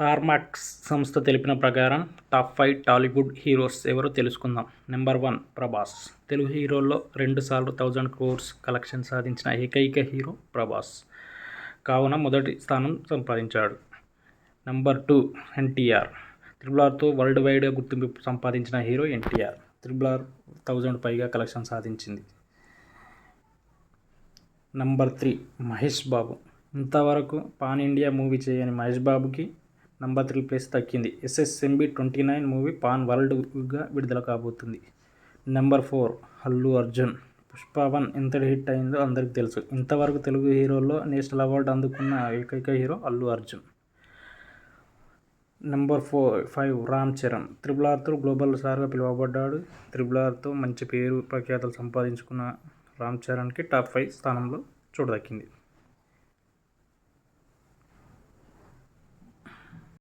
ఆర్మాక్స్ సంస్థ తెలిపిన ప్రకారం టాప్ 5 టాలీవుడ్ హీరోస్ ఎవరో తెలుసుకుందాం. నెంబర్ 1 ప్రభాస్. తెలుగు హీరోల్లో 2 సార్లు 1000 crores కలెక్షన్ సాధించిన ఏకైక హీరో ప్రభాస్ కావున మొదటి స్థానం సంపాదించాడు. నెంబర్ 2 ఎన్టీఆర్. RRRతో వరల్డ్ వైడ్గా గుర్తింపు సంపాదించిన హీరో ఎన్టీఆర్. RRR 1000 పైగా కలెక్షన్ సాధించింది. నెంబర్ 3 మహేష్ బాబు. ఇంతవరకు పాన్ ఇండియా మూవీ చేయని మహేష్ బాబుకి నెంబర్ 3 ప్లేస్ దక్కింది. SSMB 29 మూవీ పాన్ వరల్డ్గా విడుదల కాబోతుంది. నెంబర్ 4 అల్లు అర్జున్. పుష్ప 1 ఎంతటి హిట్ అయిందో అందరికీ తెలుసు. ఇంతవరకు తెలుగు హీరోల్లో నేషనల్ అవార్డు అందుకున్న ఏకైక హీరో అల్లు అర్జున్. నెంబర్ 5 రామ్ చరణ్. RRRతో గ్లోబల్ స్టార్గా పిలువబడ్డాడు. RRRతో మంచి పేరు ప్రఖ్యాతలు సంపాదించుకున్న రామ్ చరణ్కి టాప్ 5 స్థానంలో చోటు దక్కింది.